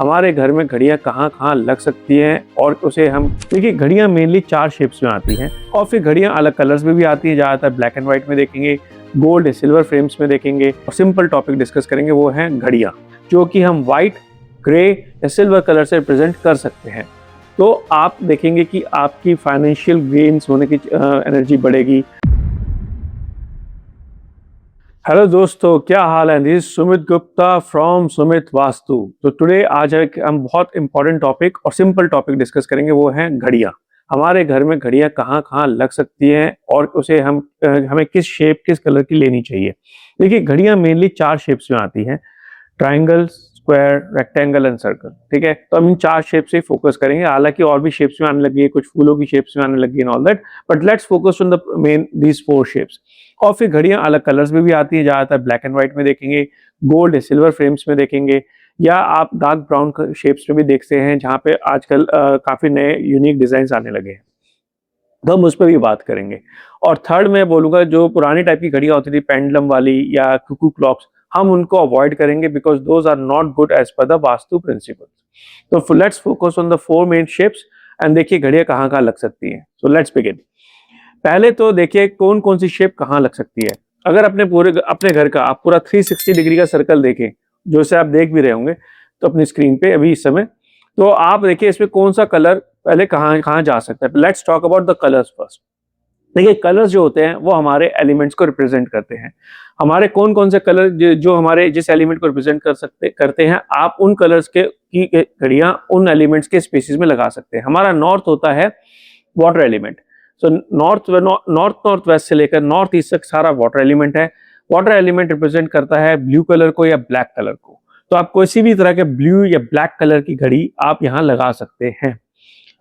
हमारे घर में घड़ियां कहाँ कहाँ लग सकती हैं और उसे हम देखिए घड़ियां मेनली 4 शेप्स में आती हैं और फिर घड़ियां अलग कलर्स में भी आती हैं। ज़्यादातर ब्लैक एंड व्हाइट में देखेंगे, गोल्ड या सिल्वर फ्रेम्स में देखेंगे और सिंपल टॉपिक डिस्कस करेंगे वो है घड़ियां, जो कि हम व्हाइट, ग्रे या सिल्वर कलर से रिप्रेजेंट कर सकते हैं। तो आप देखेंगे कि आपकी फाइनेंशियल गेन्स होने की एनर्जी बढ़ेगी। हेलो दोस्तों, क्या हाल है? This Sumit Gupta from Sumit vastu. तो टुडे आज हम बहुत इंपॉर्टेंट टॉपिक और सिंपल टॉपिक डिस्कस करेंगे वो है घड़ियां। हमारे घर में घड़ियां कहाँ कहाँ लग सकती हैं और उसे हमें किस शेप, किस कलर की लेनी चाहिए। देखिए घड़ियां मेनली 4 शेप्स में आती हैं, triangle, square, rectangle and circle. ठीक है, तो हम इन 4 शेप से फोकस करेंगे। हालांकि और भी शेप्स में आने लगी है, कुछ फूलों की शेप्स में आने लगी है all that, but let's focus on the main these 4 shapes. और फिर घड़ियां अलग कलर्स में भी आती हैं। ज़्यादातर ब्लैक एंड व्हाइट में देखेंगे, गोल्ड या सिल्वर फ्रेम्स में देखेंगे, या आप डार्क ब्राउन शेप्स में भी देखते हैं, जहाँ पे आजकल काफ़ी नए यूनिक डिजाइन आने लगे हैं। तो हम उस पर भी बात करेंगे। और थर्ड मैं बोलूँगा, जो पुरानी टाइप की घड़ियां होती थी, पेंडुलम वाली या कुकू क्लॉक्स, हम उनको अवॉइड करेंगे because those are not good as per the vastu principles. तो let's focus on the 4 main shapes and देखिए घड़ियां कहाँ कहाँ लग सकती हैं। So let's begin. पहले तो देखिए कौन कौन सी शेप कहाँ लग सकती है। अगर अपने घर का आप पूरा 360 डिग्री का सर्कल देखें, जो से आप देख भी रहे होंगे तो अपनी स्क्रीन पे अभी इस समय, तो आप देखिए इसमें कौन सा कलर पहले कहाँ कहाँ जा सकता है। Let's talk about the colours first. देखिए कलर्स जो होते हैं वो हमारे एलिमेंट्स को रिप्रेजेंट करते हैं। हमारे कौन कौन से कलर जो हमारे जिस एलिमेंट को रिप्रेजेंट करते हैं, आप उन कलर्स की घड़ियां उन एलिमेंट्स के स्पेसिस में लगा सकते हैं। हमारा नॉर्थ होता है water element. So north west से लेकर नॉर्थ ईस्ट तक सारा वाटर एलिमेंट है। वाटर एलिमेंट रिप्रेजेंट करता है ब्लू कलर को या ब्लैक कलर को। तो आप किसी भी तरह के ब्लू या ब्लैक कलर की घड़ी आप यहाँ लगा सकते हैं।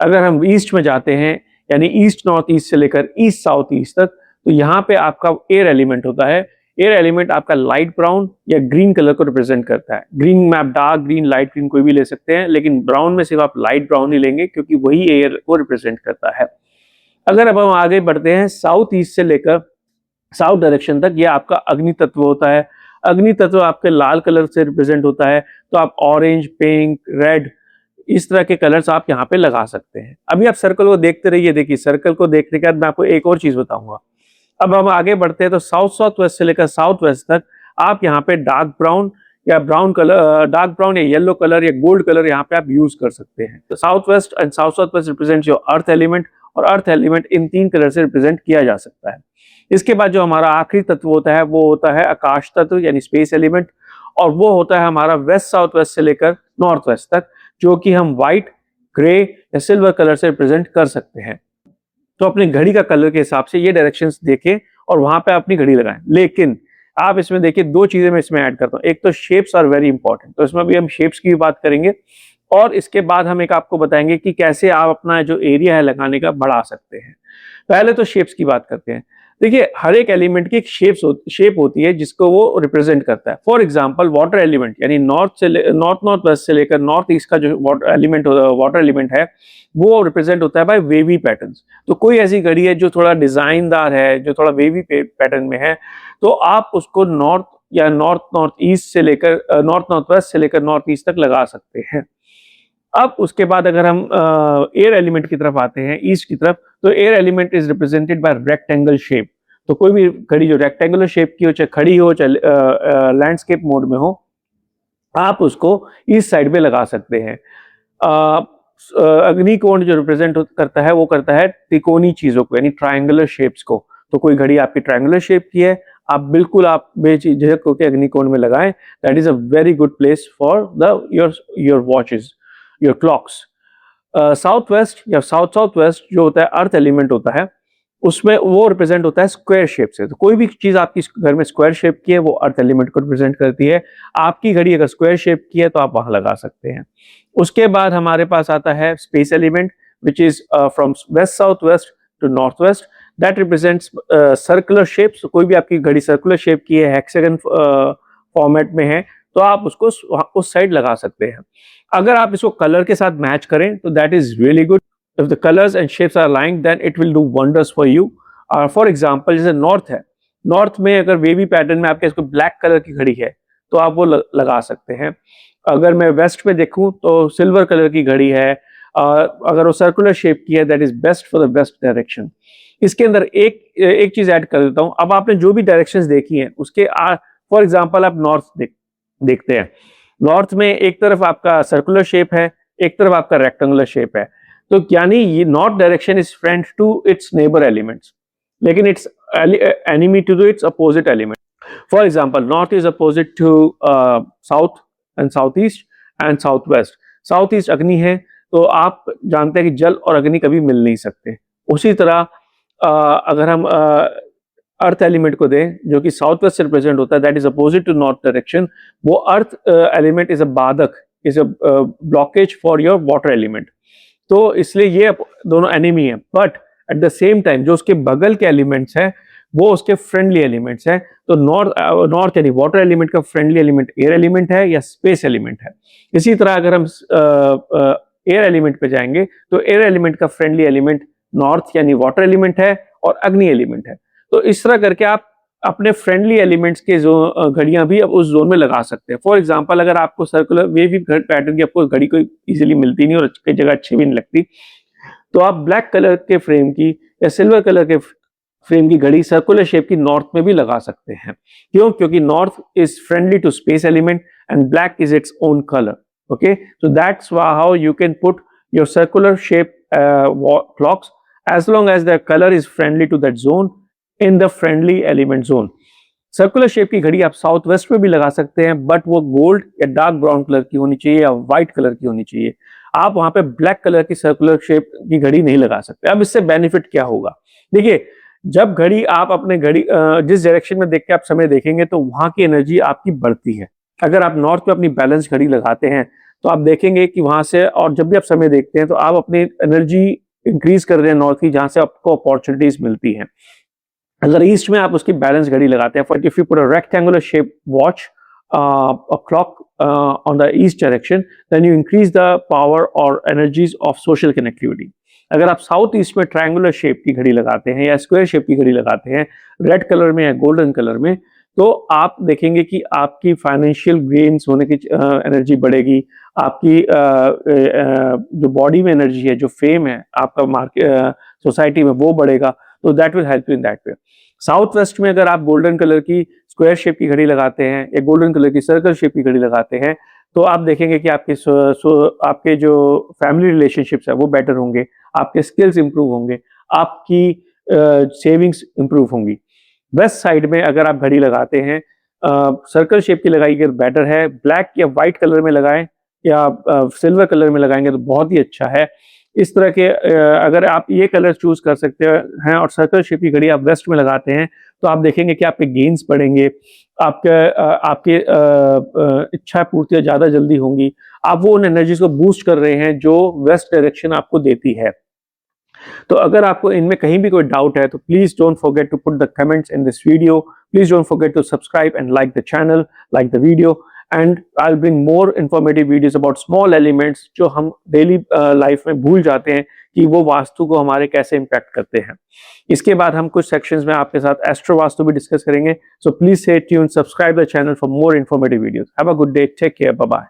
अगर हम ईस्ट में जाते हैं, यानी ईस्ट नॉर्थ ईस्ट से लेकर ईस्ट साउथ ईस्ट तक, तो यहाँ पे आपका एयर एलिमेंट होता है। एयर एलिमेंट आपका लाइट ब्राउन या ग्रीन कलर को रिप्रेजेंट करता है। ग्रीन में आप डार्क ग्रीन, लाइट ग्रीन कोई भी ले सकते हैं, लेकिन ब्राउन में सिर्फ आप लाइट ब्राउन ही लेंगे क्योंकि वही एयर को रिप्रेजेंट करता है। अगर अब हम आगे बढ़ते हैं साउथ ईस्ट से लेकर साउथ डायरेक्शन तक, ये आपका अग्नि तत्व होता है। अग्नि तत्व आपके लाल कलर से रिप्रेजेंट होता है, तो आप ऑरेंज, पिंक, रेड इस तरह के कलर्स आप यहाँ पे लगा सकते हैं। अभी आप सर्कल को देखते रहिए। देखिए सर्कल को देखने के बाद मैं आपको एक और चीज बताऊंगा। अब हम आगे बढ़ते हैं तो साउथ वेस्ट से लेकर साउथ वेस्ट तक आप यहाँ पे डार्क ब्राउन या ब्राउन कलर, डार्क ब्राउन या येलो कलर या गोल्ड कलर यहाँ पे आप यूज कर सकते हैं। तो south west and south waste represent your earth element, और अर्थ एलिमेंट इन 3 कलर से रिप्रेजेंट किया जा सकता है। इसके बाद जो हमारा आखिरी तत्व होता है वो होता है आकाश तत्व यानी स्पेस एलिमेंट, और वो होता है हमारा वेस्ट साउथ वेस्ट से लेकर नॉर्थ वेस्ट तक, जो कि हम व्हाइट, ग्रे या सिल्वर कलर से रिप्रेजेंट कर सकते हैं। तो अपनी घड़ी का कलर के हिसाब से ये डायरेक्शंस देखें और वहां पे अपनी घड़ी लगाएं। लेकिन आप इसमें देखिए 2 चीजें मैं इसमें ऐड करता हूं। एक तो शेप्स आर वेरी इंपॉर्टेंट, तो इसमें भी हम शेप्स की भी बात करेंगे, और इसके बाद हम एक आपको बताएंगे कि कैसे आप अपना जो एरिया है लगाने का बढ़ा सकते हैं। पहले तो शेप्स की बात करते हैं। देखिए हर एक एलिमेंट की एक शेप होती है जिसको वो रिप्रेजेंट करता है। फॉर एग्जांपल वाटर एलिमेंट यानी नॉर्थ वेस्ट से लेकर नॉर्थ ईस्ट का जो वाटर एलिमेंट है वो रिप्रेजेंट होता है बाय वेवी पैटर्न्स। तो कोई ऐसी घड़ी है जो थोड़ा डिजाइनदार है, जो थोड़ा वेवी पैटर्न में है, तो आप उसको नॉर्थ ईस्ट से लेकर नॉर्थ वेस्ट से लेकर नॉर्थ ईस्ट तक लगा सकते हैं। अब उसके बाद अगर हम एयर एलिमेंट की तरफ आते हैं, ईस्ट की तरफ, तो air element is represented by rectangle shape. तो कोई भी घड़ी जो रेक्टेंगुलर शेप की हो, चाहे खड़ी हो चाहे लैंडस्केप मोड में हो, आप उसको ईस्ट साइड पे लगा सकते हैं। अग्निकोण जो रिप्रेजेंट करता है वो करता है त्रिकोणी चीजों को यानी ट्रायंगुलर शेप्स को। तो कोई घड़ी आपकी ट्रायंगुलर शेप की है, आप बिल्कुल आप बेझिझक होकर अग्निकोण में लगाएं। That is a very good place for your watches, your clocks. South west या साउथ वेस्ट जो होता है अर्थ एलिमेंट होता है, उसमें वो रिप्रेजेंट होता है स्क्वायर शेप से। तो कोई भी चीज आपकी घर में स्क्वायर शेप की है वो अर्थ एलिमेंट को रिप्रेजेंट करती है। आपकी घड़ी अगर स्क्वायर शेप की है तो आप वहां लगा सकते हैं। उसके बाद हमारे पास आता है space element which is from west south west to north west, that represents circular shapes. कोई भी आपकी घड़ी सर्कुलर शेप की है, हेक्सागन फॉर्मेट में है, तो आप उसको उस साइड लगा सकते हैं। अगर आप इसको कलर के साथ मैच करें तो that is really good. If the colours and shapes are aligned then it will do wonders for you. For example जैसे नॉर्थ है, नॉर्थ में अगर वेवी पैटर्न में आपके इसको ब्लैक कलर की घड़ी है, तो आप वो लगा सकते हैं। अगर मैं वेस्ट में देखूं तो सिल्वर कलर की घड़ी है, अगर वो सर्कुलर शेप की है that is best for the west direction. इसके अंदर एक एक चीज ऐड कर देता हूं। अब आपने जो भी डायरेक्शंस देखी हैं उसके फॉर एग्जांपल आप नॉर्थ देखते हैं। नॉर्थ में एक तरफ आपका सर्कुलर शेप है, एक तरफ आपका रेक्टेंगुलर शेप है, तो यानी ये north direction is friend to its neighbour elements, लेकिन its enemy to its opposite element. For example north is opposite to south and south east and south west. South east अग्नि है, तो आप जानते हैं कि जल और अग्नि कभी मिल नहीं सकते। उसी तरह अगर हम अर्थ एलिमेंट को दें जो कि साउथ वेस्ट से रिप्रेजेंट होता है, that is opposite to north direction, वो अर्थ एलिमेंट इज अ बाधक, is a blockage for your water element. तो इसलिए ये दोनों एनिमी है, but at the same time जो उसके बगल के एलिमेंट्स हैं वो उसके फ्रेंडली एलिमेंट्स हैं। तो नॉर्थ यानी वाटर एलिमेंट का फ्रेंडली एलिमेंट एयर एलिमेंट है या स्पेस एलिमेंट है। इसी तरह अगर हम एयर एलिमेंट पे जाएंगे तो एयर एलिमेंट का फ्रेंडली एलिमेंट नॉर्थ यानी वाटर एलिमेंट है और अग्नि एलिमेंट है। तो इस तरह करके आप अपने फ्रेंडली एलिमेंट्स के जो घड़ियां भी अब उस जोन में लगा सकते हैं। फॉर एग्जांपल अगर आपको सर्कुलर वेव पैटर्न की आपको घड़ी कोई इजीली मिलती नहीं और कई जगह अच्छी भी नहीं लगती, तो आप ब्लैक कलर के फ्रेम की या सिल्वर कलर के फ्रेम की घड़ी सर्कुलर शेप की नॉर्थ में भी लगा सकते हैं। क्यों? क्योंकि north is friendly to space element and black is its own colour. Okay, so that's how you can put your circular shape clocks as long as the color is friendly to that zone in the friendly element zone। Circular shape की घड़ी आप south west में भी लगा सकते हैं, but वो gold या डार्क ब्राउन कलर की होनी चाहिए या व्हाइट कलर की होनी चाहिए। आप वहां पे ब्लैक कलर की सर्कुलर शेप की घड़ी नहीं लगा सकते। अब इससे बेनिफिट क्या होगा? देखिए, जब घड़ी आप अपने घड़ी जिस डायरेक्शन में देख के आप समय देखेंगे तो वहां की एनर्जी आपकी बढ़ती है। अगर आप नॉर्थ में अपनी बैलेंस घड़ी लगाते हैं तो आप देखेंगे कि वहां से, और जब भी आप समय देखते हैं तो आप अपनी एनर्जी इंक्रीज कर रहे हैं नॉर्थ की, जहां से आपको अपॉर्चुनिटीज मिलती हैं। अगर ईस्ट में आप उसकी बैलेंस घड़ी लगाते हैं, for if you put a rectangular shape watch a clock on the east direction, then you increase the power or energies of social connectivity। अगर आप साउथ ईस्ट में ट्रायंगुलर शेप की घड़ी लगाते हैं या स्क्वायर शेप की घड़ी लगाते हैं रेड कलर में या गोल्डन कलर में, तो आप देखेंगे कि आपकी फाइनेंशियल गेन्स होने की एनर्जी बढ़ेगी। आपकी जो बॉडी में एनर्जी है, जो फेम है आपका मार्केट सोसाइटी में, वो बढ़ेगा। तो that will help you in that way. South west में अगर आप गोल्डन कलर की स्क्वायर शेप की घड़ी लगाते हैं या गोल्डन कलर की सर्कल शेप की घड़ी लगाते हैं तो आप देखेंगे कि आपके जो फैमिली रिलेशनशिप्स है वो बेटर होंगे, आपके स्किल्स इंप्रूव होंगे, आपकी सेविंग्स इंप्रूव होंगी। वेस्ट साइड में अगर आप घड़ी लगाते हैं सर्कल शेप की लगाई अगर बेटर है, ब्लैक या व्हाइट कलर में लगाएं या सिल्वर कलर में लगाएंगे तो बहुत ही अच्छा है। इस तरह के अगर आप ये कलर चूज कर सकते हैं और सर्कल शेप की घड़ी आप वेस्ट में लगाते हैं तो आप देखेंगे कि आपके गेन्स बढ़ेंगे, आपके इच्छा पूर्तियां ज़्यादा जल्दी होंगी। आप वो उन एनर्जीज को बूस्ट कर रहे हैं जो वेस्ट डायरेक्शन आपको देती है। तो अगर आपको इनमें कहीं भी कोई डाउट है तो please don't forget to put the comments in this video. Please don't forget to subscribe and like the channel, like the video, and I will bring more informative videos about small elements जो हम daily life में भूल जाते हैं कि वो वास्तु को हमारे कैसे इम्पैक्ट करते हैं। इसके बाद हम कुछ सेक्शंस में आपके साथ एस्ट्रो वास्तु भी डिस्कस करेंगे। So please stay tuned, subscribe the channel for more informative videos. Have a good day, take care, bye bye.